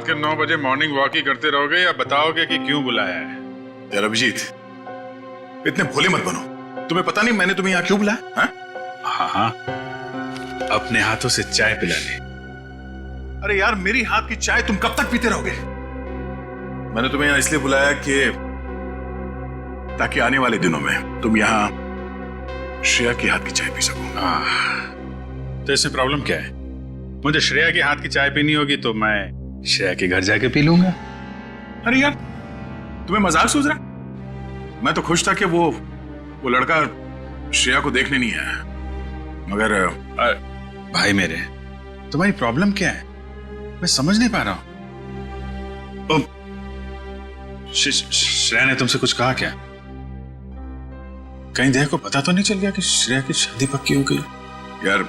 के 9 बजे morning walk ही करते रहोगे या बताओगे कि क्यों बुलाया है? यार अभिजीत, इतने भोले मत बनो। तुम्हें पता नहीं मैंने तुम्हें यहाँ क्यों बुलाया? हाँ हाँ, अपने हाथों से चाय पिलाने। अरे यार, मेरी हाथ की चाय तुम कब तक पीते रहोगे? मैंने तुम्हें यहाँ इसलिए बुलाया कि ताकि आने वाले दिनों में तुम यहाँ श्रेया के हाथ की चाय पी सको। तो इसमें प्रॉब्लम क्या है? मुझे श्रेया के हाथ की चाय पीनी होगी तो मैं श्रेया के घर जाके पी लूंगा। अरे यार, तुम्हें मजाक सूझ रहा? मैं तो खुश था कि वो लड़का श्रेया को देखने नहीं आया, मगर भाई मेरे, तुम्हारी प्रॉब्लम क्या है? मैं समझ नहीं पा रहा हूं। श्रेया ने तुमसे कुछ कहा क्या? कहीं देह को पता तो नहीं चल गया कि श्रेया की शादी पक्की हो गई? यार,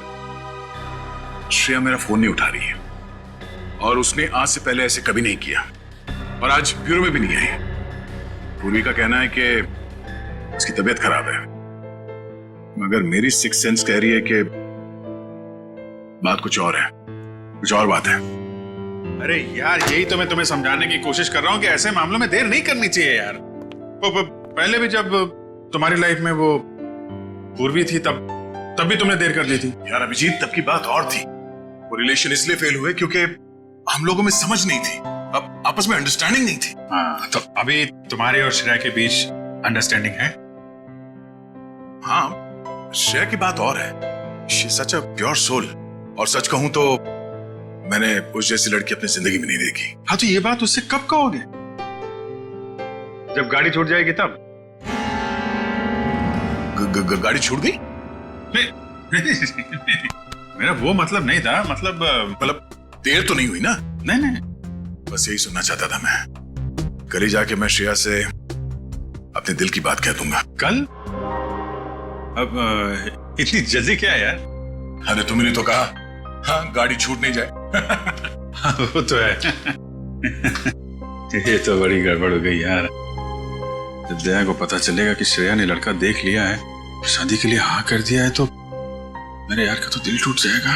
श्रेया मेरा फोन नहीं उठा रही है और उसने आज से पहले ऐसे कभी नहीं किया और आज ब्यूरो में भी नहीं आई। पूर्वी का कहना है कि उसकी तबीयत खराब है, मगर मेरी सिक्स सेंस कह रही है कि बात कुछ और है, कुछ और बात है। अरे यार, यही तो मैं तुम्हें समझाने की कोशिश कर रहा हूं कि ऐसे मामलों में देर नहीं करनी चाहिए यार। पहले भी जब तुम्हारी लाइफ में वो पूर्वी थी तब भी तुमने देर कर दी थी। यार अभिजीत, तब की बात और थी। वो रिलेशन इसलिए फेल हुए क्योंकि हम लोगों में समझ नहीं थी, अब आपस में अंडरस्टैंडिंग नहीं थी। हाँ, तो अभी तुम्हारे और श्रेया के बीच अंडरस्टैंडिंग है? हाँ, श्रेया की बात और है। She such a pure soul, और सच कहूं तो मैंने उस जैसी लड़की अपनी जिंदगी में नहीं देखी। हाँ, तो ये बात उससे कब कहोगे? जब गाड़ी छूट जाएगी तब? गाड़ी छूट गई? नहीं, मेरा वो मतलब नहीं था। मतलब देर तो नहीं हुई ना? नहीं, बस यही सुनना चाहता था मैं। कल ही जाके मैं श्रेया से अपने दिल की बात कह दूंगा। कल? अब इतनी जल्दी क्या है यार? अरे तुमने तो कहा हाँ, गाड़ी छूट नहीं जाए। हाँ, वो तो है। ये तो बड़ी गड़बड़ हो गई यार। जब दया को पता चलेगा कि श्रेया ने लड़का देख लिया है, शादी के लिए हाँ कर दिया है, तो मेरे यार का तो दिल टूट जाएगा।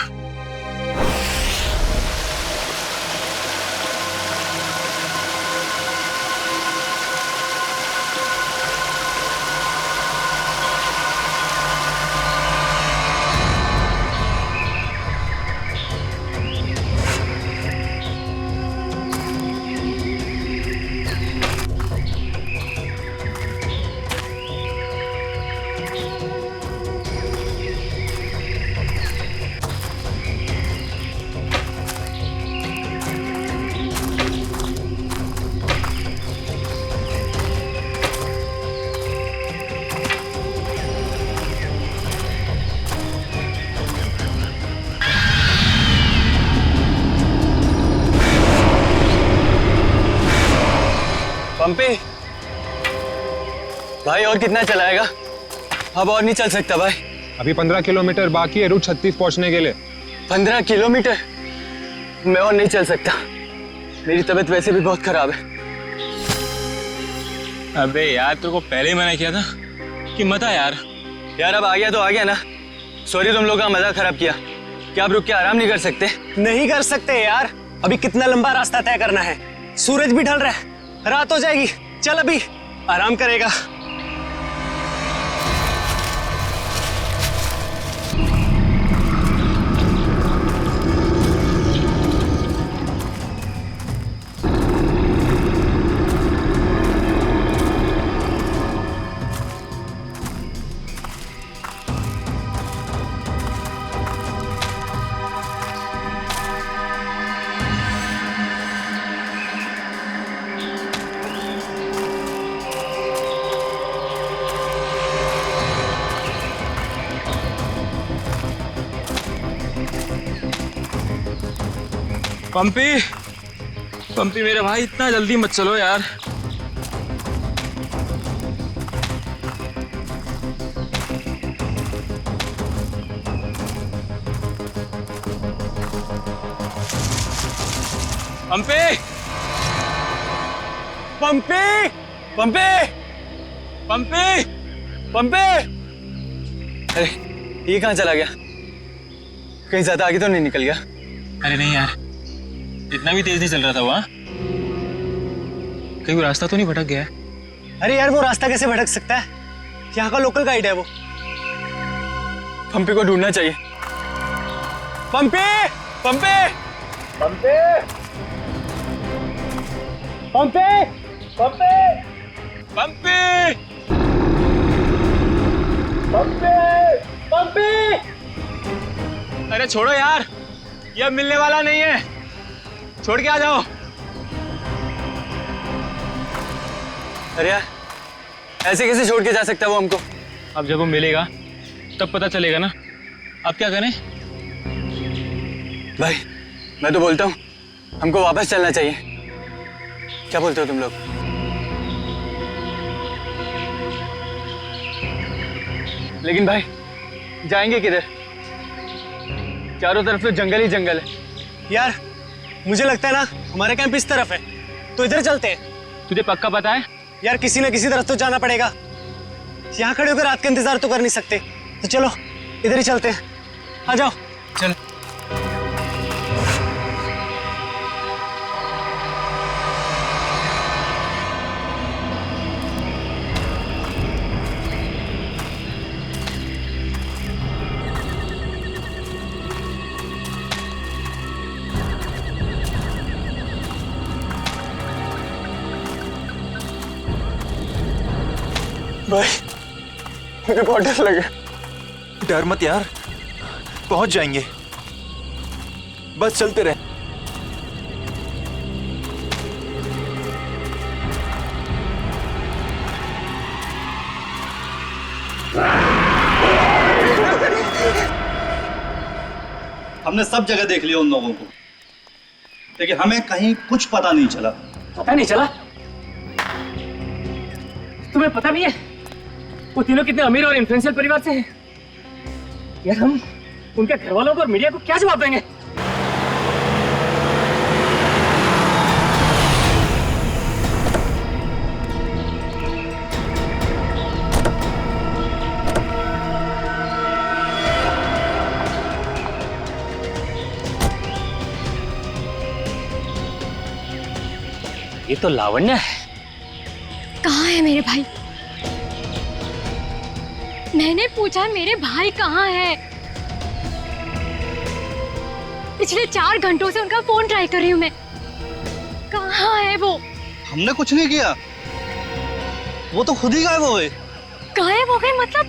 पंपी भाई, और कितना चलाएगा? अब और नहीं चल सकता भाई। अभी 15 किलोमीटर बाकी है रूट 36 पहुंचने के लिए। 15 किलोमीटर? मैं और नहीं चल सकता, मेरी तबीयत वैसे भी बहुत खराब है। अबे यार, तेरे को पहले ही मना किया था कि मत आ यार। यार अब आ गया तो आ गया ना। सॉरी, तुम लोग का मजा खराब किया। क्या आप रुक के आराम नहीं कर सकते? नहीं कर सकते यार, अभी कितना लंबा रास्ता तय करना है। सूरज भी ढल रहा है, रात हो जाएगी। चल अभी आराम करेगा। पंपी मेरे भाई, इतना जल्दी मत चलो यार। पंपी पंपी पंपी पंपी पंपी। अरे ये कहाँ चला गया? कहीं ज्यादा आगे तो नहीं निकल गया? अरे नहीं यार, इतना भी तेज नहीं चल रहा था वहाँ। कहीं वो रास्ता तो नहीं भटक गया है? अरे यार, वो रास्ता कैसे भटक सकता है? यहाँ का लोकल गाइड है वो। पंपी को ढूंढना चाहिए। पंपी, पंपी, पंपी, पंपी, पंपी, पंपी! पंपी, पंपी। अरे छोड़ो यार, ये अब मिलने वाला नहीं है। छोड़ के आ जाओ। अरे यार, ऐसे कैसे छोड़ के जा सकता है वो हमको? अब जब वो मिलेगा तब पता चलेगा ना। अब क्या करें? भाई, मैं तो बोलता हूँ हमको वापस चलना चाहिए। क्या बोलते हो तुम लोग? लेकिन भाई, जाएंगे किधर? चारों तरफ तो जंगल ही जंगल है। यार, मुझे लगता है ना हमारा कैंप इस तरफ है, तो इधर चलते हैं। तुझे पक्का पता है? यार, किसी ना किसी तरफ तो जाना पड़ेगा। यहाँ खड़े होकर रात का इंतजार तो कर नहीं सकते, तो चलो इधर ही चलते हैं। आ जाओ। चल। भाई, मुझे बहुत डर लगा। डर मत यार, पहुंच जाएंगे। बस चलते रहे। हमने सब जगह देख लिया उन लोगों को, लेकिन हमें कहीं कुछ पता नहीं चला। पता नहीं चला? तुम्हें पता नहीं है वो तीनों कितने अमीर और इन्फ्लुएंशियल परिवार से हैं? यार, हम उनके घर वालों को और मीडिया को क्या जवाब देंगे? ये तो लावण्य है। कहाँ है मेरे भाई? मैंने पूछा मेरे भाई कहाँ है? पिछले 4 घंटों से उनका फोन ट्राई कर रही हूँ मैं। कहाँ है वो? हमने कुछ नहीं किया, वो तो खुद ही गायब हो गए। गायब हो गए मतलब?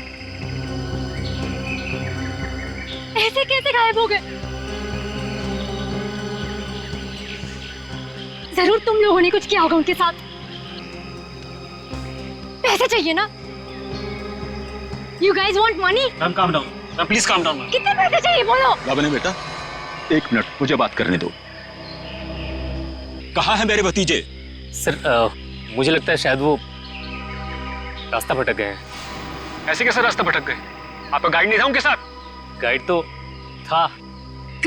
ऐसे कैसे गायब हो गए? जरूर तुम लोगों ने कुछ किया होगा उनके साथ। पैसे चाहिए ना? You guys want money? Ma'am calm down, ma'am please calm down. कितने पैसे चाहिए बोलो? लावण्य बेटा, 1 मिनट मुझे बात करने दो। कहाँ है मेरे भतीजे? सर, मुझे लगता है शायद वो रास्ता भटक गए हैं। ऐसे कैसे रास्ता भटक गए? आपका गाइड नहीं था उनके साथ? गाइड तो था।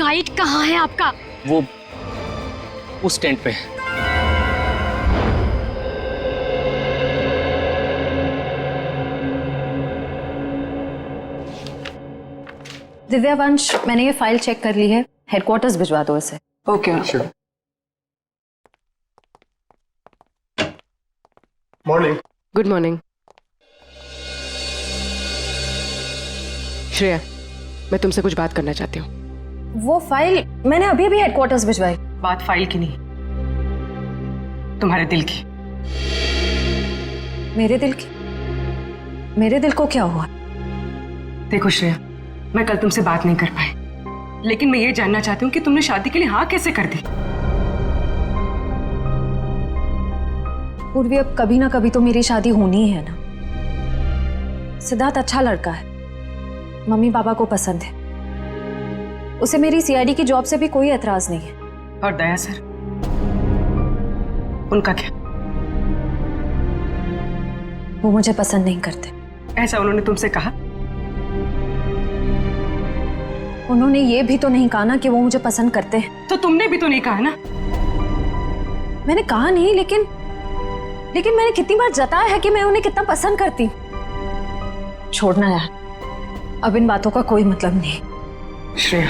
गाइड कहाँ है आपका? वो उस टेंट पे है। दिव्या वंश, मैंने ये फाइल चेक कर ली है। हेडक्वार्टर्स भिजवा दो इसे। Okay, sure. Morning. Good morning. Shreya, मैं तुमसे कुछ बात करना चाहती हूँ। वो फाइल मैंने अभी अभी हेडक्वार्टर्स भिजवाई। बात फाइल की नहीं, तुम्हारे दिल की। मेरे दिल की? मेरे दिल को क्या हुआ? देखो श्रेया, मैं कल तुमसे बात नहीं कर पाई, लेकिन मैं ये जानना चाहती हूँ कि तुमने शादी के लिए हाँ कैसे कर दी? पूर्वी, अब कभी ना कभी तो मेरी शादी होनी ही है ना। सिद्धार्थ अच्छा लड़का है, मम्मी पापा को पसंद है, उसे मेरी सीआईडी की जॉब से भी कोई एतराज नहीं है। और दया सर, उनका क्या? वो मुझे पसंद नहीं करते। ऐसा उन्होंने तुमसे कहा? उन्होंने ये भी तो नहीं कहा ना कि वो मुझे पसंद करते हैं। तो तुमने भी तो नहीं कहा ना? मैंने कहा नहीं, लेकिन मैंने कितनी बार जताया है कि मैं उन्हें कितना पसंद करती हूँ। छोड़ना यार, अब इन बातों का कोई मतलब नहीं। श्रेया,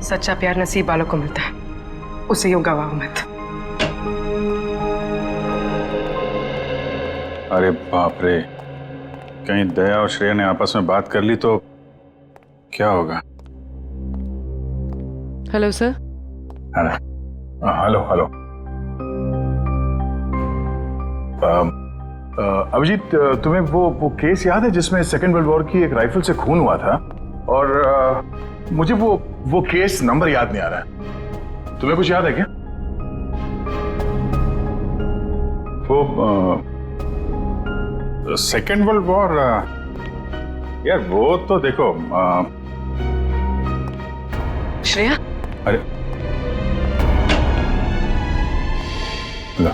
सच्चा प्यार नसीब वालों को मिलता है, उसे यूं गवाओ मत। अरे बाप रे, कहीं दया और श्रेया ने आपस में बात कर ली तो क्या होगा? Hello sir. Hello hello. Abhijit, तुम्हें वो केस याद है जिसमें सेकेंड वर्ल्ड वॉर की एक राइफल से खून हुआ था? और मुझे वो केस नंबर याद नहीं आ रहा है। तुम्हें कुछ याद है क्या? वो सेकेंड वर्ल्ड वॉर, यार वो तो देखो श्रेया, अरे लो,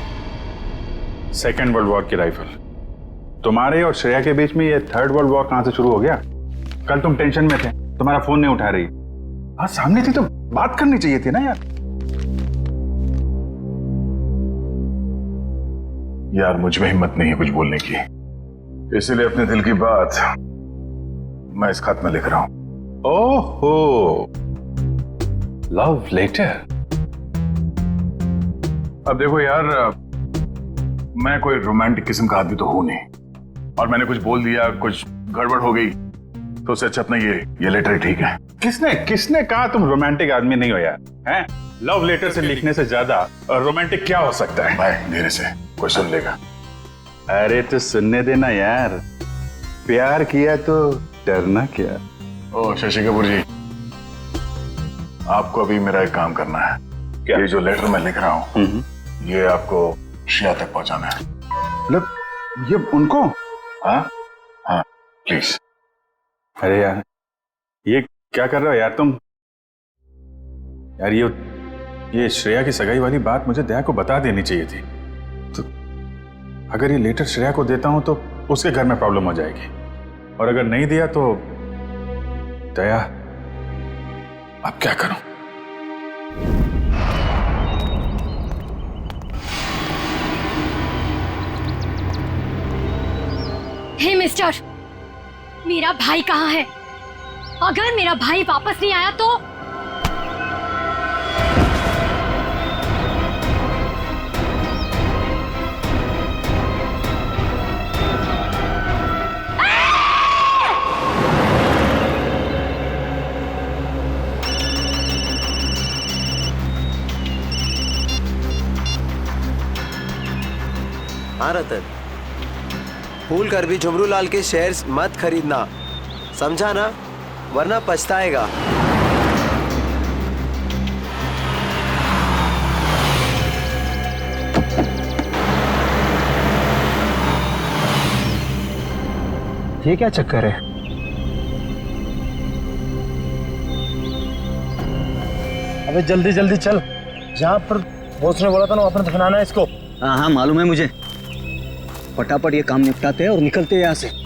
सेकेंड वर्ल्ड वॉर की राइफल। तुम्हारे और श्रेया के बीच में ये थर्ड वर्ल्ड वॉर कहां से शुरू हो गया? कल तुम टेंशन में थे, तुम्हारा फोन नहीं उठा रही। हाँ, सामने थी तो बात करनी चाहिए थी ना यार मुझ में हिम्मत नहीं है कुछ बोलने की, इसीलिए अपने दिल की बात मैं इस खत में लिख रहा हूं। ओहो, लव लेटर। अब देखो यार, मैं कोई रोमांटिक किस्म का आदमी तो हूं नहीं, और मैंने कुछ बोल दिया, कुछ गड़बड़ हो गई तो उससे अच्छा अपना ये लेटर ठीक है। किसने कहा तुम रोमांटिक आदमी नहीं हो यार? हैं? लव लेटर से लिखने से ज्यादा रोमांटिक क्या हो सकता है? भाई धीरे से, कोई सुन लेगा। अरे तो सुनने देना यार, प्यार किया तो डरना क्या। ओ शशि कपूर जी, आपको अभी मेरा एक काम करना है। क्या? ये जो लेटर मैं लिख रहा हूँ ये आपको श्रेया तक पहुंचाना है। मतलब ये उनको? हाँ हाँ प्लीज। अरे यार ये क्या कर रहे हो यार तुम? यार ये श्रेया की सगाई वाली बात मुझे दया को बता देनी चाहिए थी। तो अगर ये लेटर श्रेया को देता हूं तो उसके घर में प्रॉब्लम हो जाएगी, और अगर नहीं दिया तो दया, अब क्या करूं? हे मिस्टर, मेरा भाई कहाँ है? अगर मेरा भाई वापस नहीं आया तो हाँ रतन, भूल कर भी झुमरू लाल के शेयर्स मत खरीदना, समझा ना? वरना पछताएगा। ये क्या चक्कर है? अबे जल्दी जल्दी चल, जहाँ पर बॉस ने बोला था ना वहाँ पर दफनाना है इसको। हाँ हाँ मालूम है मुझे, फटाफट ये काम निपटाते हैं और निकलते हैं यहाँ से।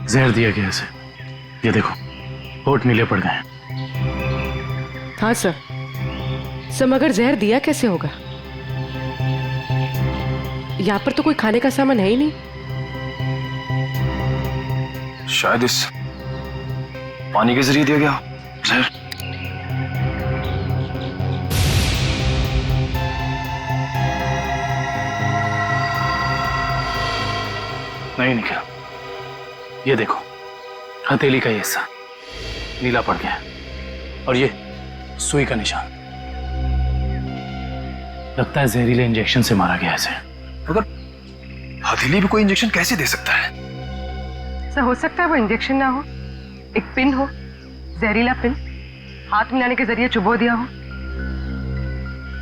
जहर दिया गया इसे, ये देखो होठ नीले पड़ गए। हाँ सर, मगर जहर दिया कैसे होगा? यहाँ पर तो कोई खाने का सामान है ही नहीं। शायद इस पानी के जरिए दिया गया जहर। नहीं निकला, ये देखो हथेली का ये हिस्सा, नीला पड़ गया और ये सुई का निशान। लगता है जहरीले इंजेक्शन से मारा गया इसे। मगर हथेली भी कोई इंजेक्शन कैसे दे सकता है? सर हो सकता है वो इंजेक्शन ना हो, एक पिन हो, जहरीला पिन हाथ मिलाने के जरिए चुबो दिया हो।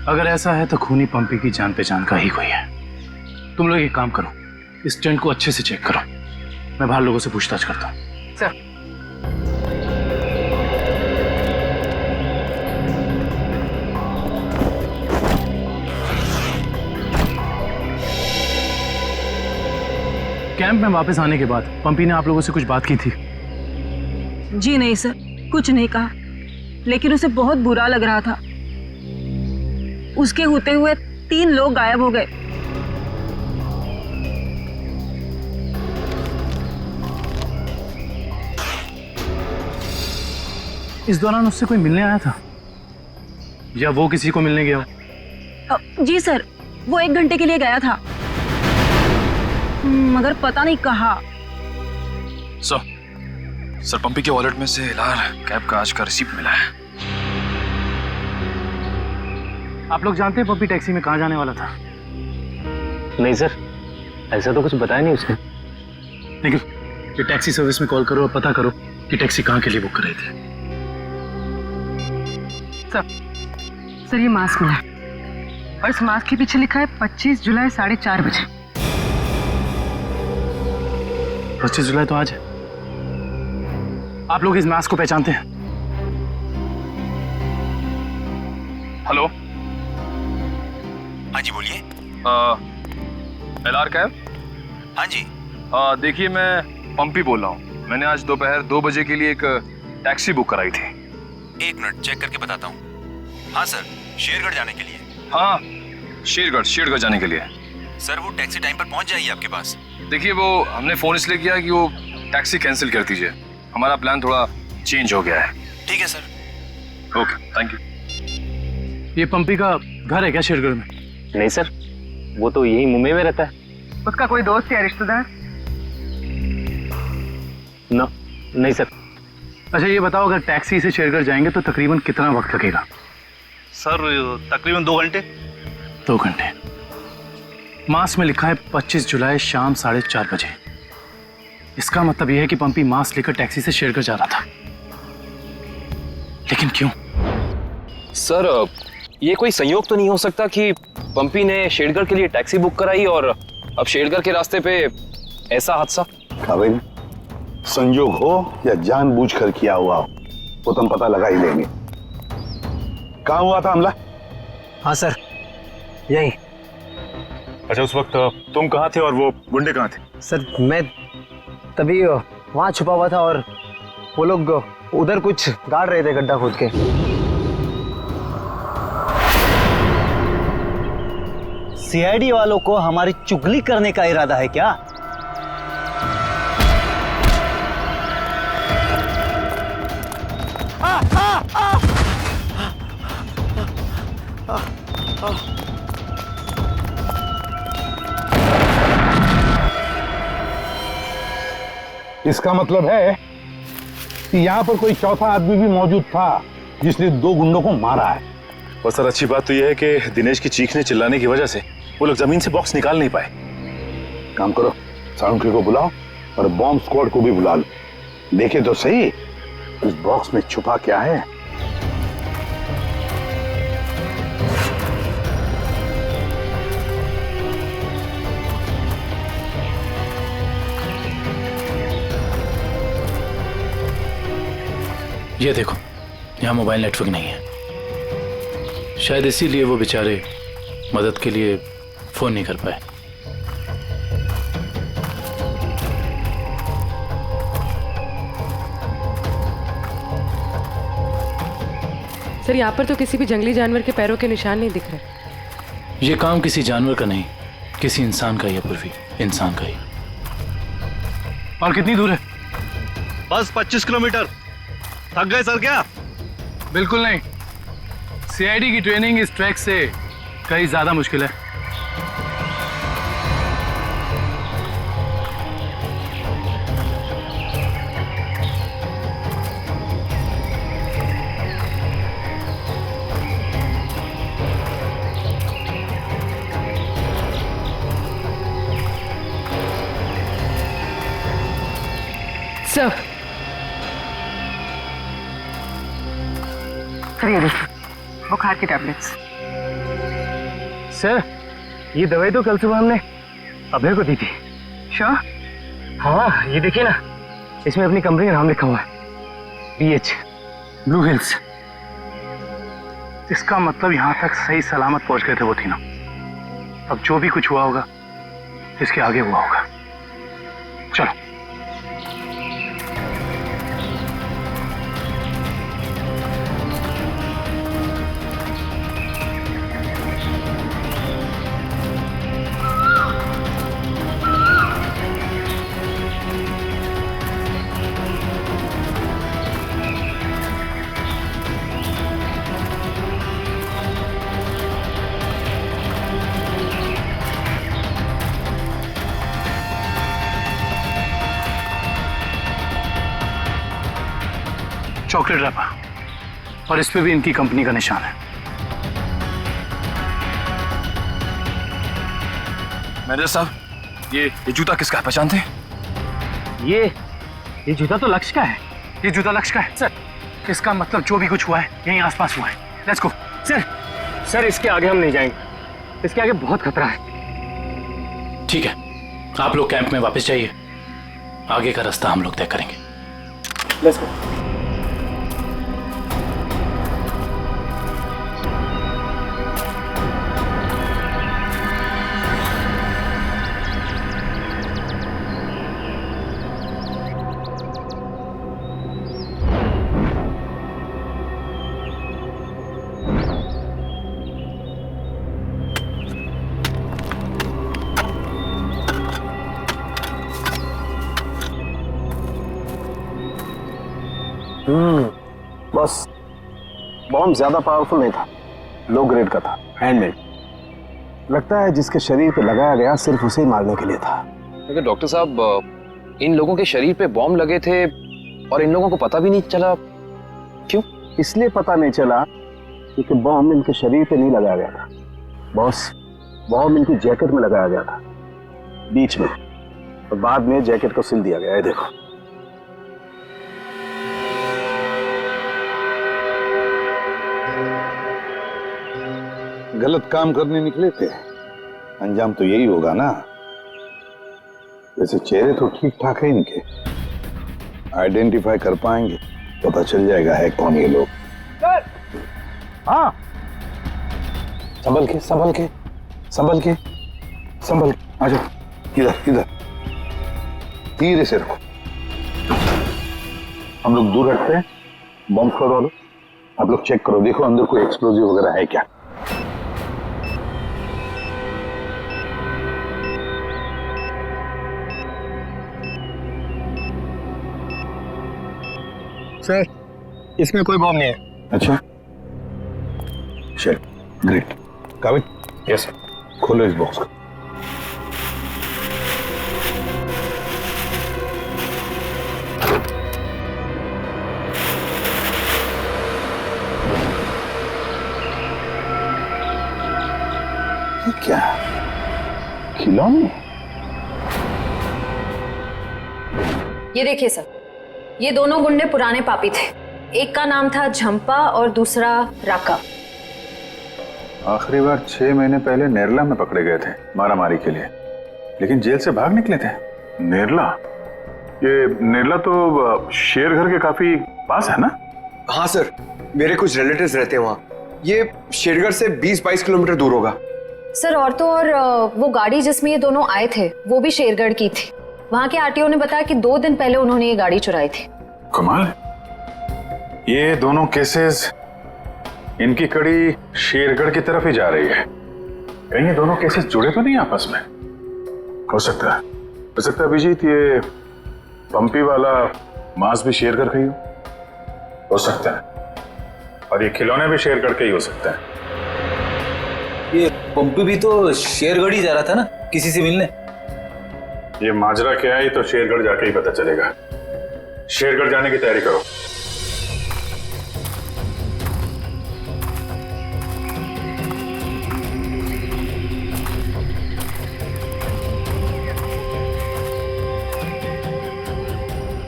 अगर ऐसा है तो खूनी पंपी की जान पहचान का ही कोई है। तुम लोग एक काम करो, इस टेंट को अच्छे से चेक करो, मैं बाहर लोगों से पूछताछ करता हूँ। सर कैंप में वापस आने के बाद पंपी ने आप लोगों से कुछ बात की थी? जी नहीं सर, कुछ नहीं कहा, लेकिन उसे बहुत बुरा लग रहा था। उसके होते हुए 3 लोग गायब हो गए। इस दौरान उससे कोई मिलने आया था या वो किसी को मिलने गया? जी सर, वो 1 घंटे के लिए गया था, मगर पता नहीं कहाँ। सर पंपी के वॉलेट में से एलआर कैब का आज का रिसीप्ट मिला है। आप लोग जानते हैं पंपी टैक्सी में कहाँ जाने वाला था? नहीं सर, ऐसा तो कुछ बताया नहीं उसने। निखिल, ये टैक्सी सर्विस में कॉल करो और पता करो कि टैक्सी कहाँ के लिए बुक कर रही थी। सर ये मास्क मिला और इस मास्क के पीछे लिखा है 25 जुलाई 4:30 बजे। 25 जुलाई तो आज है। आप लोग इस मास्क को पहचानते हैं? हेलो, हाँ जी बोलिए। LR cab? हाँ जी। देखिए मैं पंपी बोल रहा हूँ। मैंने आज दोपहर 2 बजे के लिए एक टैक्सी बुक कराई थी। 1 मिनट चेक करके बताता हूँ। हाँ सर, शेरगढ़ जाने के लिए। हाँ, शेरगढ़ जाने के लिए। सर वो टैक्सी टाइम पर पहुँच जाएगी आपके पास। देखिए वो हमने फोन इसलिए किया कि वो टैक्सी कैंसिल कर दीजिए, हमारा प्लान थोड़ा चेंज हो गया है। ठीक है सर। Okay, thank you. ये पंपी का घर है क्या शेरगढ़ में? नहीं सर, वो तो यही मुंबई में रहता है। उसका कोई दोस्त या रिश्तेदार? नो, नहीं सर। अच्छा ये बताओ, अगर टैक्सी से शेरगढ़ जाएंगे तो तकरीबन कितना वक्त लगेगा? सर तकरीबन 2 घंटे। 2 घंटे। मास में लिखा है 25 जुलाई शाम 4:30 बजे। इसका मतलब यह है कि पंपी मास लेकर टैक्सी से शेरगढ़ जा रहा था। लेकिन क्यों? सर ये कोई संयोग तो नहीं हो सकता कि पंपी ने शेरगढ़ के लिए टैक्सी बुक कराई और अब शेरगढ़ के रास्ते पे ऐसा हादसा? काबिल, संयोग हो या जानबूझकर किया हुआ हो वो तुम पता लगा ही लेंगे। कहाँ हुआ था हमला? हाँ सर, यही। अच्छा उस वक्त तुम कहाँ थे और वो गुंडे कहाँ थे? सर मैं तभी वहाँ छुपा हुआ था और वो लोग उधर कुछ गाड़ रहे थे गड्ढा खोद के। सीआईडी वालों को हमारी चुगली करने का इरादा है क्या? इसका मतलब है कि यहाँ पर कोई चौथा आदमी भी मौजूद था जिसने 2 गुंडों को मारा है। और सर अच्छी बात तो यह है कि दिनेश की चीखने चिल्लाने की वजह से वो लोग जमीन से बॉक्स निकाल नहीं पाए। काम करो, साउंड को बुलाओ और बॉम्ब स्क्वाड को भी बुला लो। देखे तो सही उस बॉक्स में छुपा क्या है। ये देखो, यहाँ मोबाइल नेटवर्क नहीं है। शायद इसीलिए वो बेचारे मदद के लिए फोन नहीं कर पाए। सर यहाँ पर तो किसी भी जंगली जानवर के पैरों के निशान नहीं दिख रहे। ये काम किसी जानवर का नहीं, किसी इंसान का ही है पूर्वी, इंसान का ही। और कितनी दूर है? बस 25 किलोमीटर। थक गए सर क्या? बिल्कुल नहीं, सीआईडी की ट्रेनिंग इस ट्रैक से कहीं ज्यादा मुश्किल है। साहब। सर ये देखिए, बुखार की टैबलेट्स। सर ये दवाई तो कल सुबह हमने अभय को दी थी। श्योर? हाँ ये देखिए ना, इसमें अपनी कंपनी का नाम लिखा हुआ है, BH ब्लू हिल्स। इसका मतलब यहाँ तक सही सलामत पहुंच गए थे वो तीनों। अब जो भी कुछ हुआ होगा इसके आगे हुआ होगा। चलो। चॉकलेट रैपर और इस पे भी इनकी कंपनी का निशान है। मैनेजर साहब, ये जूता किसका है, पहचानते हैं? ये जूता तो लक्ष्य का है। ये जूता लक्ष्य का है सर। इसका मतलब जो भी कुछ हुआ है यहीं आसपास हुआ है। Let's go. सर इसके आगे हम नहीं जाएंगे, इसके आगे बहुत खतरा है। ठीक है, आप लोग कैंप में वापस जाइए, आगे का रास्ता हम लोग तय करेंगे। Let's go. बस बॉम्ब ज्यादा पावरफुल नहीं था, लो ग्रेड का था, हैंडमेड। लगता है जिसके शरीर पे लगाया गया सिर्फ उसे ही मारने के लिए था। लेकिन डॉक्टर साहब, इन लोगों के शरीर पे बॉम्ब लगे थे और इन लोगों को पता भी नहीं चला। क्यों? इसलिए पता नहीं चला क्योंकि बॉम्ब इनके शरीर पे नहीं लगाया गया था बॉस, बॉम्ब इनकी जैकेट में लगाया गया था बीच में, और बाद में जैकेट को सिल दिया गया है। देखो गलत काम करने निकले थे, अंजाम तो यही होगा ना। वैसे चेहरे तो ठीक ठाक है इनके, आइडेंटिफाई कर पाएंगे, पता चल जाएगा है कौन ये लोग। हाँ, संभल के संभल के संभल के संभल के आ जाओ, इधर इधर धीरे से रखो। हम लोग दूर हटते हैं, बॉम्ब स्क्वाड वालों आप लोग चेक करो, देखो अंदर कोई एक्सप्लोजिव वगैरह है क्या। सर इसमें कोई बॉम्ब नहीं है। अच्छा चल, ग्रेट। काबिल? Yes sir. खोलो इस बॉक्स को। ये क्या, खिलौने? ये देखिए सर, ये दोनों गुंडे पुराने पापी थे। एक का नाम था झंपा और दूसरा राका। आखिरी बार 6 महीने पहले नेरला में पकड़े गए थे मारामारी के लिए, लेकिन जेल से भाग निकले थे। नेरला? ये नेरला तो शेरघर के काफी पास है ना? हाँ सर, मेरे कुछ रिलेटिव्स रहते हैं वहाँ। ये शेरगढ़ से 20-22 किलोमीटर दूर होगा। सर और तो और वो गाड़ी जिसमें ये दोनों आए थे वो भी शेरगढ़ की थी। वहाँ के आरटीओ ने बताया कि 2 दिन पहले उन्होंने ये गाड़ी चुराई थी। कमाल, ये दोनों केसेस, इनकी कड़ी शेरगढ़ की तरफ ही जा रही है। कहीं ये दोनों केसेस जुड़े तो नहीं आपस में? हो सकता है अभिजीत, ये पंपी वाला मांस भी शेरगढ़ का ही हो सकता है, और ये खिलौने भी शेरगढ़ के ही हो सकते हैं। ये पंपी भी तो शेरगढ़ ही जा रहा था ना किसी से मिलने। ये माजरा क्या है, ये तो शेरगढ़ जाके ही पता चलेगा। शेरगढ़ जाने की तैयारी करो।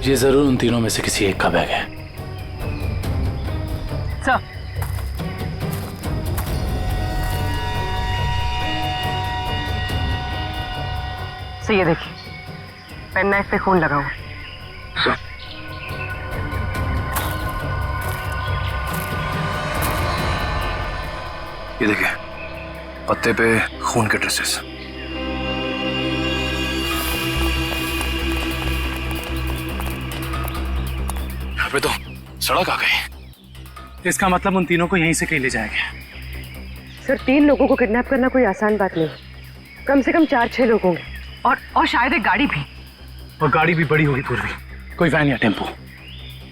ये जरूर उन तीनों में से किसी एक का बैग है। सर, ये देखिए, पेन नाइफ पे खून लगा हुआ। ये देखिए, पत्ते पे खून के ट्रेसेस। यहाँ पे तो सड़क आ गई। इसका मतलब उन तीनों को यहीं से कहीं ले जाया गया। सर, 3 लोगों को किडनैप करना कोई आसान बात नहीं। कम से कम 4-6 लोग होंगे, और शायद एक गाड़ी भी। और गाड़ी भी बड़ी होगी पूर्वी, कोई वैन या टेम्पो।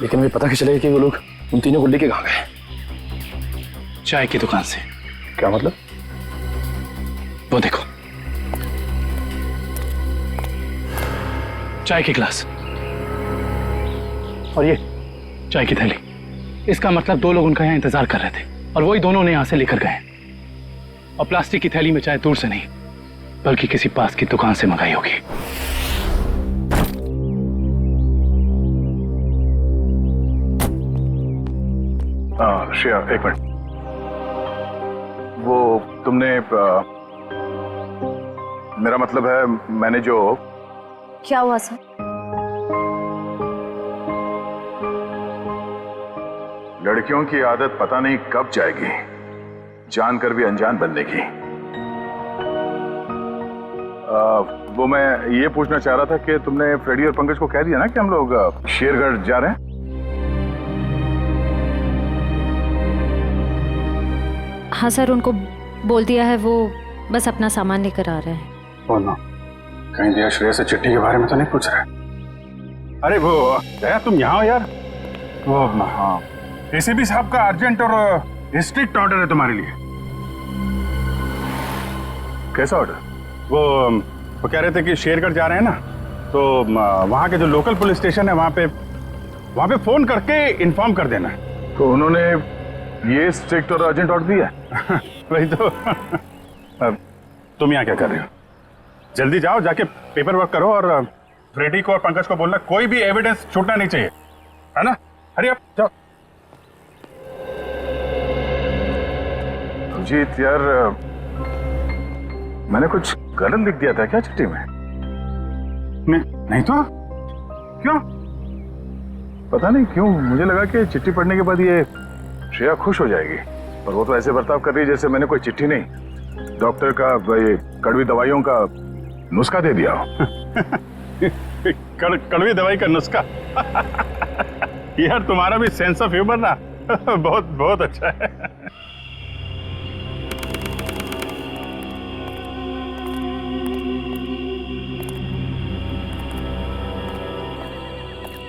लेकिन मुझे पता कैसे चलेगा कि वो लोग उन तीनों को लेके कहाँ गए? चाय की दुकान से। क्या मतलब? वो देखो, चाय के गिलास और ये चाय की थैली। इसका मतलब 2 लोग उनका यहाँ इंतजार कर रहे थे और वही दोनों ने यहाँ से लेकर गए। और प्लास्टिक की थैली में चाय दूर से नहीं बल्कि किसी पास की दुकान से मंगाई होगी। श्रेया, एक मिनट। वो तुमने मेरा मतलब है, मैंने जो। क्या हुआ सर? लड़कियों की आदत पता नहीं कब जाएगी, जानकर भी अनजान बनने की। वो मैं ये पूछना चाह रहा था कि तुमने फ्रेडी और पंकज को कह दिया ना कि हम लोग शेरगढ़ जा रहे हैं? हाँ सर, उनको बोल दिया है, वो बस अपना सामान लेकर आ रहे हैं। बोलो, कहीं दिया श्रेया से चिट्ठी के बारे में तो नहीं पूछ रहे? अरे वो दया, तुम यहाँ हो यार। वो हाँ, एसीपी साहब का अर्जेंट और स्ट्रिक्ट ऑर्डर है तुम्हारे लिए। कैसा ऑर्डर? वो कह रहे थे कि शेरगढ़ जा रहे हैं ना, तो वहाँ के जो लोकल पुलिस स्टेशन है वहाँ पे फोन करके इन्फॉर्म कर देना। तो उन्होंने ये स्ट्रिक्ट और अर्जेंट ऑर्डर दिया? वही तो। तुम यहाँ क्या कर रहे हो? जल्दी जाओ, जाके पेपर वर्क करो और फ्रेडी को और पंकज को बोलना कोई भी एविडेंस छूटना नहीं चाहिए, है ना? हरी आप जाओ। अभिजीत यार, मैंने कुछ गलत लिख दिया था क्या चिट्ठी में? नहीं तो क्यों? पता नहीं क्यों मुझे लगा कि चिट्ठी पढ़ने के बाद ये श्रेया खुश हो जाएगी, पर वो तो ऐसे बर्ताव कर रही है जैसे मैंने कोई चिट्ठी नहीं, डॉक्टर का ये कड़वी दवाइयों का नुस्खा दे दिया हो। कड़वी दवाई का नुस्खा? यार तुम्हारा भी सेंस ऑफ ह्यूमर ना बहुत बहुत अच्छा है।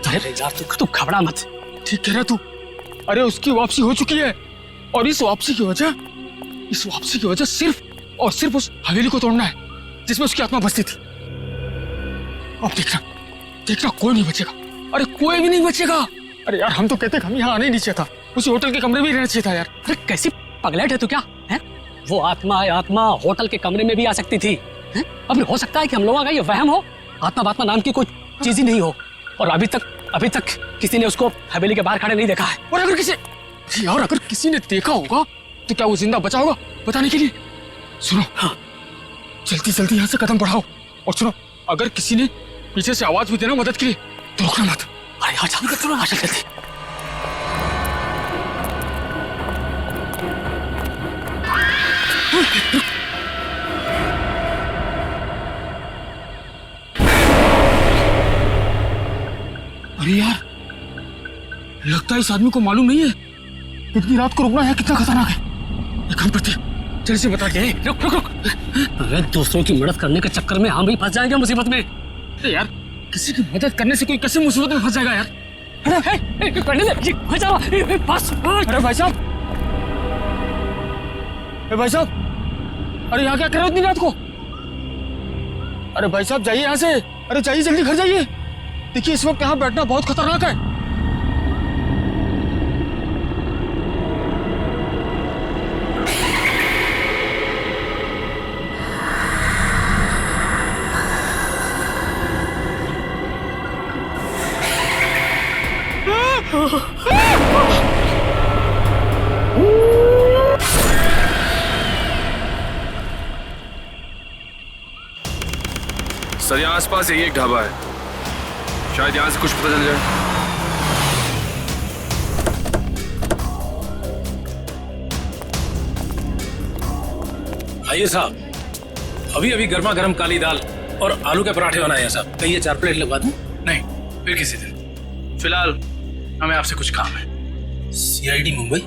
अरे यार तू घबरा मत, ठीक कह रहा तू। अरे उसकी वापसी हो चुकी है और इस वापसी की वजह सिर्फ और सिर्फ उस हवेली को तोड़ना है जिसमें उसकी आत्मा बसती थी। अब देखना कोई नहीं बचेगा। अरे कोई भी नहीं बचेगा। अरे यार हम तो कहते हम यहाँ आने नहीं चाहिए था, उसी होटल के कमरे में ही रहना चाहिए था यार। अरे कैसी पगलेट है तू क्या है? वो आत्मा होटल के कमरे में भी आ सकती थी। अब हो सकता है कि हम लोगों का ये वहम हो, आत्मा नाम की कोई चीज ही नहीं हो। और अभी तक किसी ने उसको हवेली के बाहर खड़े नहीं देखा है। और अगर किसी ने देखा होगा तो क्या वो जिंदा बचा होगा बताने के लिए? सुनो, हाँ, जल्दी यहाँ से कदम बढ़ाओ। और सुनो, अगर किसी ने पीछे से आवाज भी देना मदद के लिए तो रोकना मत। अरे हाँ, जल्दी। अरे यार, लगता है इस आदमी को मालूम नहीं है इतनी रात को रुकना है कितना खतरनाक है। एक काम करते हैं, जल्दी से बता के। रुक। अरे दूसरों की मदद करने के चक्कर में हम भी फंस जाएंगे मुसीबत में। अरे यार, किसी की मदद करने से कोई कैसे मुसीबत में फंस जाएगा यार? अरे भाई साहब, अरे यहाँ क्या कर रहे हो इतनी रात को? अरे भाई साहब जाइए यहाँ से। अरे जाइए, जल्दी घर जाइए। देखिए इस वक्त यहाँ बैठना बहुत खतरनाक है। सर यहाँ आसपास यही एक ढाबा है, शायद यहाँ से कुछ पता चल जाए। आइए साहब, अभी अभी गर्मा गर्म काली दाल और आलू के पराठे बनाए हैं साहब। कहिए 4 प्लेट लगवा दूं? नहीं, फिर किसी दिन। फिलहाल हमें आपसे कुछ काम है। CID मुंबई।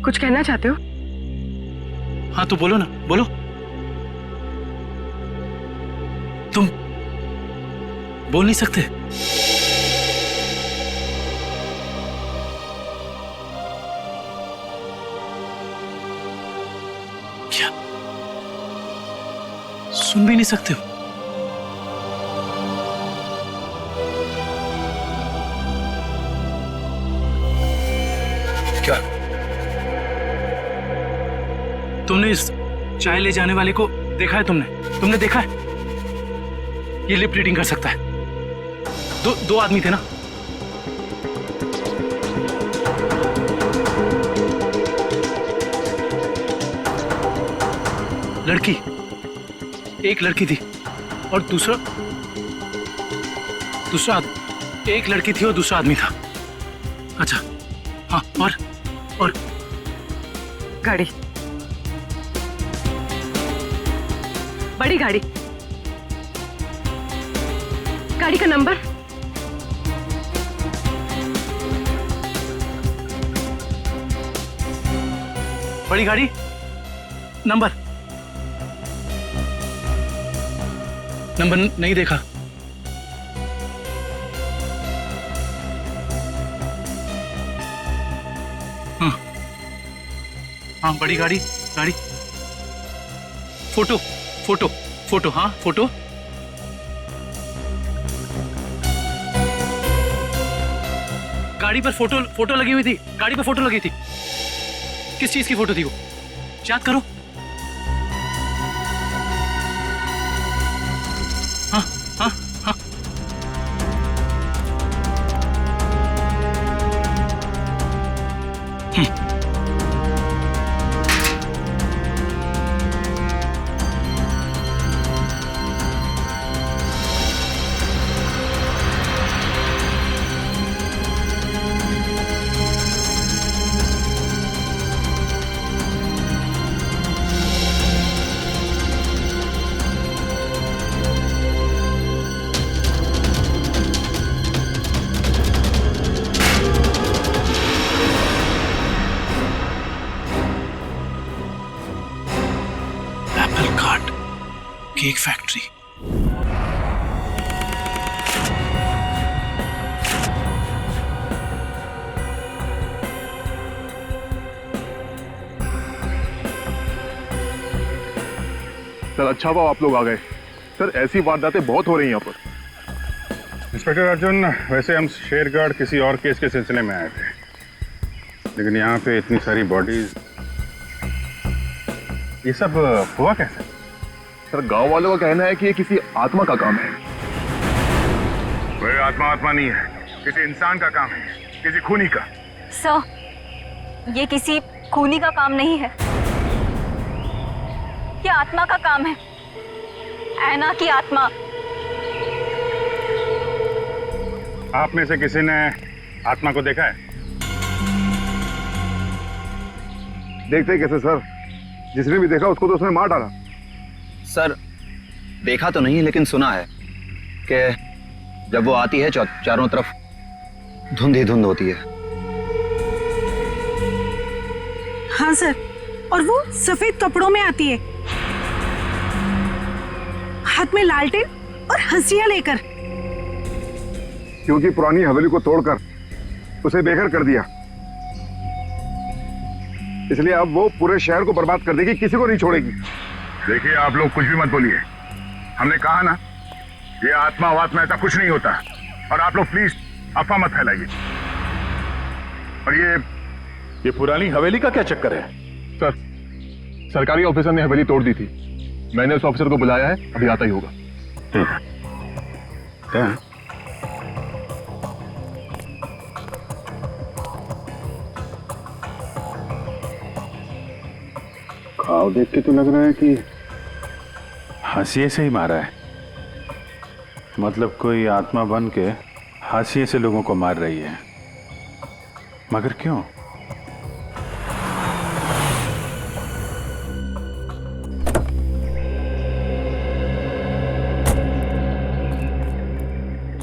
कुछ कहना चाहते हो? हाँ तो बोलो ना, बोलो। तुम बोल नहीं सकते? क्या सुन भी नहीं सकते हो? क्या तुमने इस चाय ले जाने वाले को देखा है? तुमने देखा है? ये लिप रीडिंग कर सकता है। दो आदमी थे ना? लड़की, एक लड़की थी और दूसरा एक लड़की थी और दूसरा आदमी था। अच्छा हाँ, और गाड़ी, बड़ी गाड़ी, गाड़ी का नंबर? बड़ी गाड़ी नंबर नहीं देखा। हाँ बड़ी गाड़ी, फोटो हाँ फोटो। गाड़ी पर फोटो लगी हुई थी। गाड़ी पर फोटो लगी थी। किस चीज की फोटो थी वो? याद करो। हाँ हाँ हाँ। Cake factory. सर अच्छा हुआ आप लोग आ गए। सर ऐसी वारदातें बहुत हो रही हैं यहाँ पर। इंस्पेक्टर अर्जुन, वैसे हम शेरगढ़ किसी और केस के सिलसिले में आए थे, लेकिन यहाँ पे इतनी सारी बॉडीज, ये सब हुआ कैसे? सर गांव वालों का कहना है कि ये किसी आत्मा का काम है। कोई आत्मा नहीं है, किसी इंसान का काम है, किसी खूनी का। सर, ये किसी खूनी का काम नहीं है, ये आत्मा का काम है। ऐना की आत्मा। आप में से किसी ने आत्मा को देखा है? देखते कैसे सर, जिसने भी देखा उसको तो उसने मार डाला। सर देखा तो नहीं, लेकिन सुना है कि जब वो आती है चारों तरफ धुंध ही धुंध होती है। हाँ सर, और वो सफेद कपड़ों में आती है, हाथ में लालटेन और हंसियां लेकर। क्योंकि पुरानी हवेली को तोड़कर उसे बेघर कर दिया, इसलिए अब वो पूरे शहर को बर्बाद कर देगी, किसी को नहीं छोड़ेगी। देखिए आप लोग कुछ भी मत बोलिए, हमने कहा ना ये आत्मा वात्मा ऐसा कुछ नहीं होता, और आप लोग प्लीज अफवाह मत फैलाइए। और ये पुरानी हवेली का क्या चक्कर है? सर, सरकारी ऑफिसर ने हवेली तोड़ दी थी। मैंने उस ऑफिसर को बुलाया है, अभी आता ही होगा। क्या? घाव देख के तो लग रहा है कि हाशिए से ही मारा है। मतलब कोई आत्मा बन के हाशिए से लोगों को मार रही है, मगर क्यों?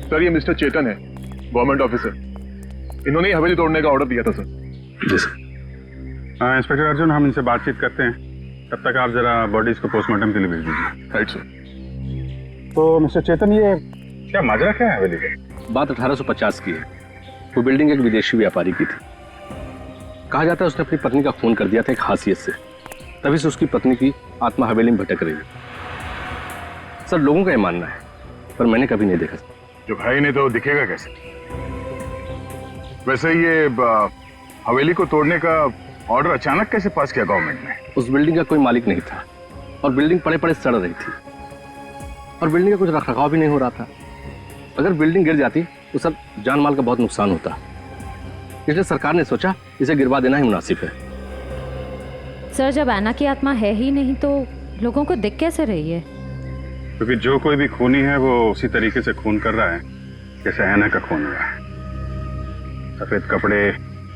सर, ये मिस्टर चेतन है, गवर्नमेंट ऑफिसर। इन्होंने ही हवेली तोड़ने का ऑर्डर दिया था सर। जी सर। इंस्पेक्टर अर्जुन, हम इनसे बातचीत करते हैं, तब तक आप जरा बॉडीज को पोस्टमार्टम के लिए भेज दीजिए। Right sir. तो मिस्टर चेतन, ये क्या माजरा क्या है हवेली का? बात 1850 की है। वो बिल्डिंग एक विदेशी व्यापारी की थी। कहा जाता है उसने अपनी पत्नी का खून कर दिया था एक हासियत से, तभी से उसकी पत्नी की आत्मा हवेली में भटक रही है। सर, लोगों का ये मानना है, पर मैंने कभी नहीं देखा। जो भाई ने तो दिखेगा कैसे? वैसे ये हवेली को तोड़ने का ऑर्डर अचानक कैसे पास किया गवर्नमेंट ने? उस बिल्डिंग का कोई मालिक नहीं था, और बिल्डिंग पड़े पड़े सड़ रही थी, और बिल्डिंग का कुछ रखरखाव भी नहीं हो रहा था। अगर बिल्डिंग गिर जाती तो सब जान माल का बहुत नुकसान होता, इसलिए सरकार ने सोचा इसे गिरवा देना ही मुनासिब है। सर, जब ऐना की आत्मा है ही नहीं तो लोगों को दिख कैसे रही है? क्योंकि जो कोई भी खूनी है वो उसी तरीके से खून कर रहा है जैसे ऐना का खून हुआ है। सफेद कपड़े,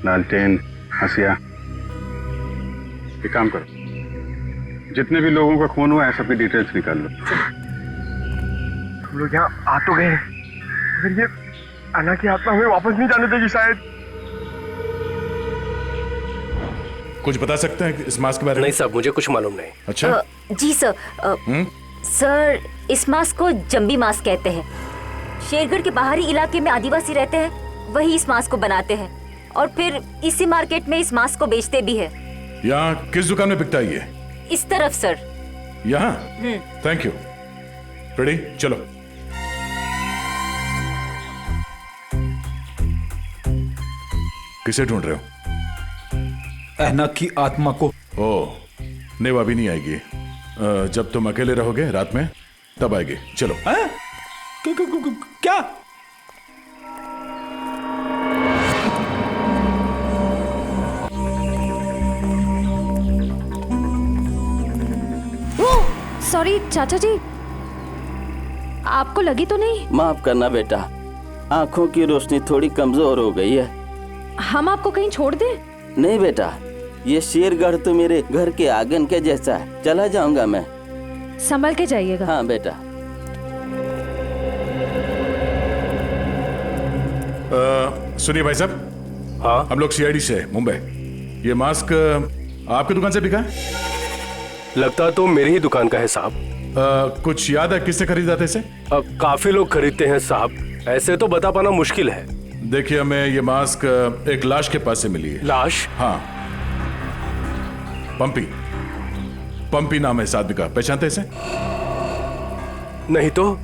लालटेन, हंसिया। एक काम करो, जितने भी लोगों का खून हुआ है सबकी डिटेल्स निकाल लो। हम लोग यहाँ आ तो गए, अगर ये ऐना की आत्मा हमें वापस नहीं जाने देगी शायद। कुछ बता सकते हैं इस मास्क के बारे में? नहीं साहब, मुझे कुछ मालूम नहीं। अच्छा। जी सर। सर, इस मास्क को जंबी मास्क कहते हैं। शेरगढ़ के बाहरी इलाके में आदिवासी रहते हैं, वही इस मास्क को बनाते हैं और फिर इसी मार्केट में इस मास्क को बेचते भी है। यहाँ किस दुकान में बिकता है ये? इस तरफ सर। यहाँ? Thank you. रेडी, चलो। किसे ढूंढ रहे हो? ऐना की आत्मा को। ओह, नहीं वो अभी नहीं आएगी। जब तुम अकेले रहोगे रात में तब आएगी। चलो। क्या? सॉरी चाचा जी, आपको लगी तो नहीं? माफ करना बेटा, आंखों की रोशनी थोड़ी कमजोर हो गई है। हम आपको कहीं छोड़ दें? नहीं बेटा, ये शेरगढ़ तो मेरे घर के आंगन के जैसा है। चला जाऊंगा मैं। संभल के जाइएगा। हाँ बेटा। सुनिए भाई साहब। हाँ? हम लोग सीआईडी से मुंबई। ये मास्क आपकी दुकान से बिका है? लगता तो मेरी ही दुकान का है साहब। कुछ याद है किससे खरीदा था इसे? काफी लोग खरीदते हैं साहब, ऐसे तो बता पाना मुश्किल है। देखिए, हमें ये मास्क एक लाश के पास से मिली है। लाश? हाँ, पंपी नाम है इस आदमी का। पहचानते इसे? नहीं तो।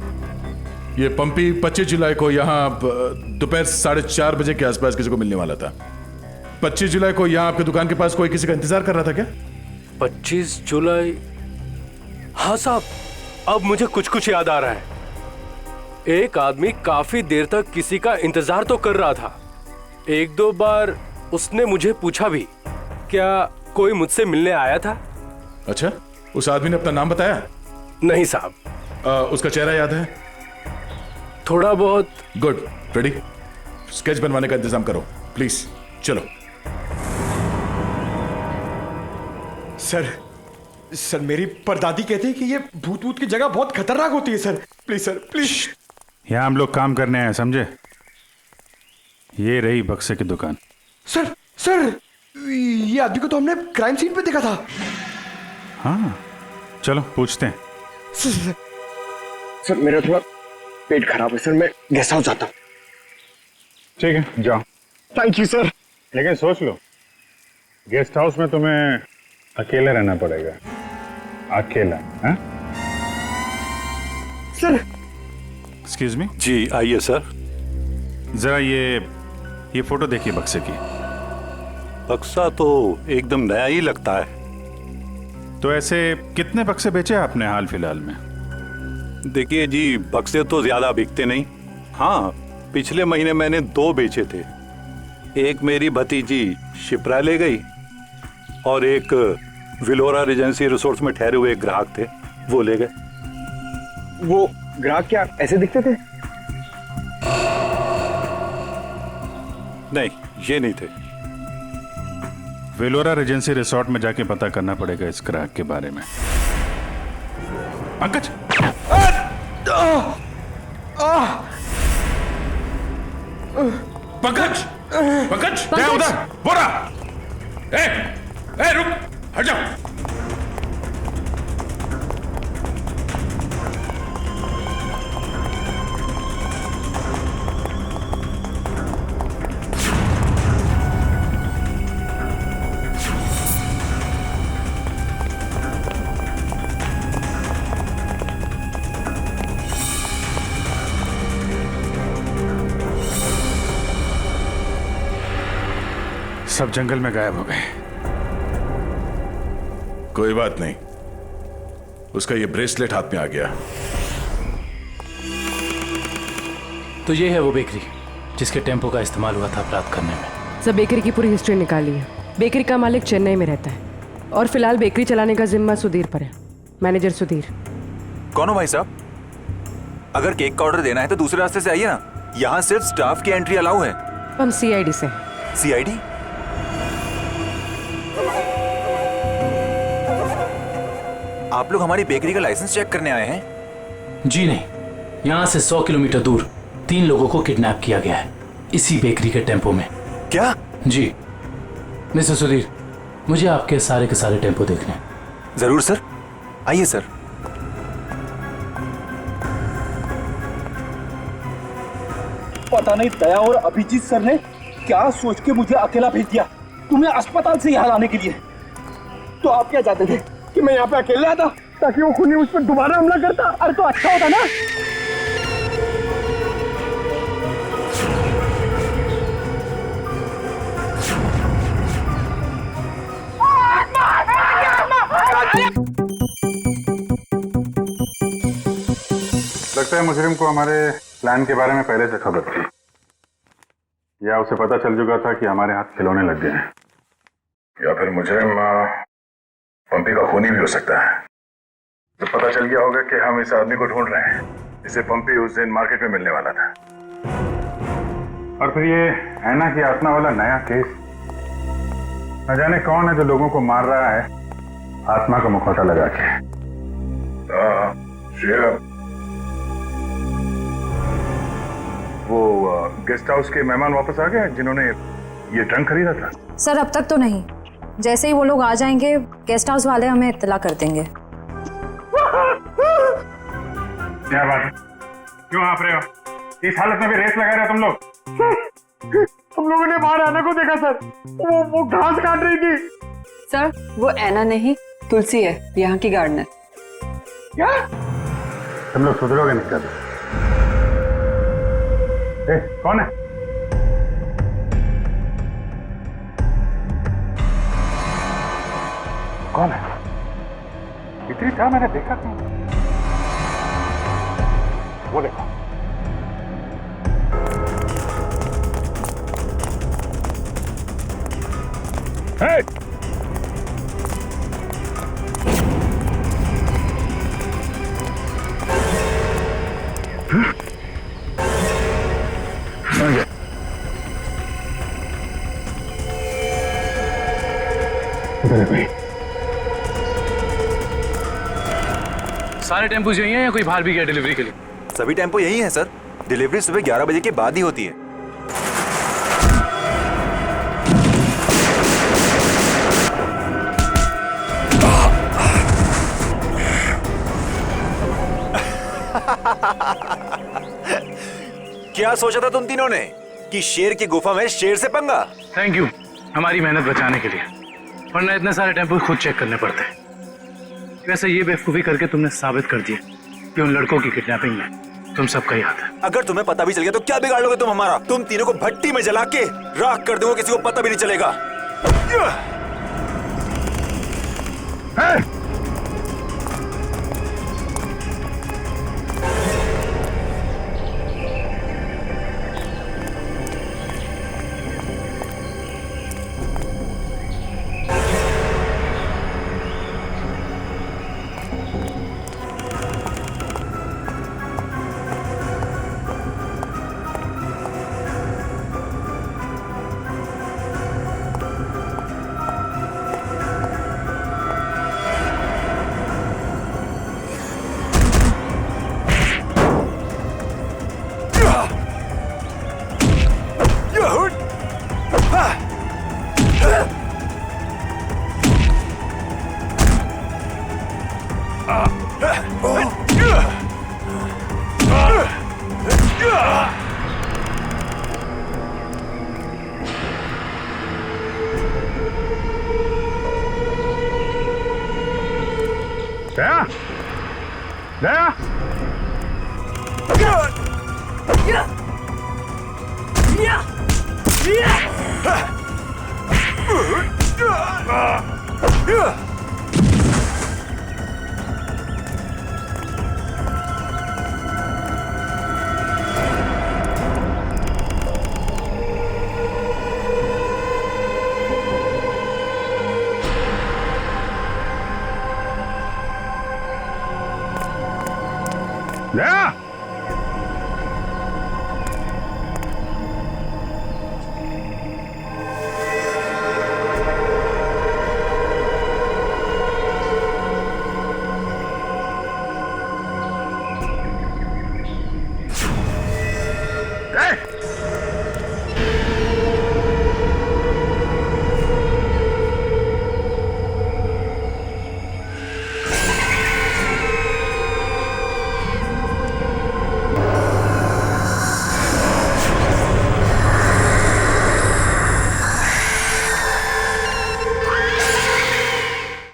ये पंपी 25 जुलाई को यहाँ दोपहर 4:30 बजे के आसपास किसी को मिलने वाला था। 25 जुलाई को यहाँ आपकी दुकान के पास कोई किसी का इंतजार कर रहा था क्या? 25 जुलाई? हाँ साहब, अब मुझे कुछ कुछ याद आ रहा है। एक आदमी काफी देर तक किसी का इंतजार तो कर रहा था। एक दो बार उसने मुझे पूछा भी, क्या कोई मुझसे मिलने आया था? अच्छा, उस आदमी ने अपना नाम बताया? नहीं साहब। उसका चेहरा याद है? थोड़ा बहुत। गुड। रेडी? स्केच बनवाने का इंतजाम करो प्लीज। चलो। सर मेरी परदादी कहती है कि ये भूत की जगह बहुत खतरनाक होती है सर। Please sir, please. यहाँ हम लोग काम करने आए, समझे? ये रही बक्से की दुकान। सर ये आदमी को तो हमने क्राइम सीन पे देखा था। हाँ, चलो पूछते हैं। सर मेरा थोड़ा पेट खराब है सर, मैं गेस्ट हाउस जाता हूँ। ठीक है, जाओ। Thank you sir. लेकिन सोच लो, गेस्ट हाउस में तुम्हें अकेले रहना पड़ेगा। अकेला? हाँ? Excuse me. जी आइए सर। जरा ये फोटो देखिए बक्से की। बक्सा तो एकदम नया ही लगता है। तो ऐसे कितने बक्से बेचे आपने हाल फिलहाल में? देखिए जी, बक्से तो ज्यादा बिकते नहीं। हाँ, पिछले महीने मैंने 2 बेचे थे। एक मेरी भतीजी शिप्रा ले गई और एक विलोरा रेजेंसी रिसोर्ट्स में ठहरे हुए एक ग्राहक थे, वो ले गए। वो ग्राहक क्या ऐसे दिखते थे? नहीं, ये नहीं थे। वेलोरा रेजेंसी रिसोर्ट में जाके पता करना पड़ेगा इस ग्राहक के बारे में। पंकज, पंकज, पंकज, क्या उधर? बोरा, ए, रुक, हट जाओ। सब जंगल में गायब हो गए। कोई बात नहीं, उसका ये ब्रेसलेट हाथ में आ गया। तो ये है वो बेकरी जिसके टेम्पो का इस्तेमाल हुआ था अपराध करने में। सब बेकरी की पूरी हिस्ट्री निकाली है। बेकरी का मालिक चेन्नई में रहता है और फिलहाल बेकरी चलाने का जिम्मा सुधीर पर है। मैनेजर सुधीर। कौन हो भाई साहब? अगर केक का ऑर्डर देना है तो दूसरे रास्ते से आइए ना, यहाँ सिर्फ स्टाफ की एंट्री अलाउ है। हम सीआईडी से। सीआईडी? आप लोग हमारी बेकरी का लाइसेंस चेक करने आए हैं? जी नहीं, यहाँ से 100 किलोमीटर दूर 3 लोगों को किडनैप किया गया है इसी बेकरी के टेम्पो में। क्या? जी मिस्टर सुधीर, मुझे आपके सारे के सारे टेम्पो देखने हैं। जरूर सर, आइए सर। पता नहीं दया और अभिजीत सर ने क्या सोच के मुझे अकेला भेज दिया तुम्हें अस्पताल से यहाँ लाने के लिए। तो आप क्या चाहते थे कि मैं यहाँ पे अकेले आता ताकि वो खूनी उस पर दोबारा हमला करता? अरे तो अच्छा होता ना। लगता है मुजरिम को हमारे प्लान के बारे में पहले से खबर थी, या उसे पता चल चुका था कि हमारे हाथ खिलौने लग गए हैं, या फिर मुजरिम पंपी का खूनी भी हो सकता है। तो पता चल गया होगा कि हम इस आदमी को ढूंढ रहे हैं, इसे पंपी उस दिन मार्केट में मिलने वाला था। और फिर ये ऐना की आत्मा वाला नया केस, न जाने कौन है जो लोगों को मार रहा है आत्मा का मुखौटा लगा के। वो गेस्ट हाउस के मेहमान वापस आ गए जिन्होंने ये ट्रंक खरीदा था? सर अब तक तो नहीं, जैसे ही वो लोग आ जाएंगे गेस्ट हाउस वाले हमें इत्तला कर देंगे। क्या बात है, क्यों हाँफ रहे हो? इस हालत में भी रेस लगा रहे हो तुम लोग? हम लोगों ने बाहर आना को देखा सर, वो घास काट रही थी। सर वो ऐना नहीं तुलसी है, यहाँ की गार्डनर। क्या? तुम लोग सुधरोगे नहीं कभी। कौन है? कौन है? इतनी था मैंने देखा क्यों? वो देखो। Hey! सारे टेम्पो यही हैं या कोई बाहर भी गया डिलीवरी के लिए? सभी टेम्पो यही हैं सर। डिलीवरी सुबह 11 बजे के बाद ही होती है। क्या सोचा था तुम तीनों ने कि शेर की गुफा में शेर से पंगा? थैंक यू हमारी मेहनत बचाने के लिए, वरना इतने सारे टेम्पो खुद चेक करने पड़ते हैं। वैसे ये बेवकूफ़ी करके तुमने साबित कर दिया कि उन लड़कों की किडनैपिंग में तुम सबका याद है। अगर तुम्हें पता भी चल गया तो क्या बिगाड़ लोगे तुम हमारा? तुम तीनों को भट्टी में जला के राख कर दूंगा, किसी को पता भी नहीं चलेगा। दया, दया, दया।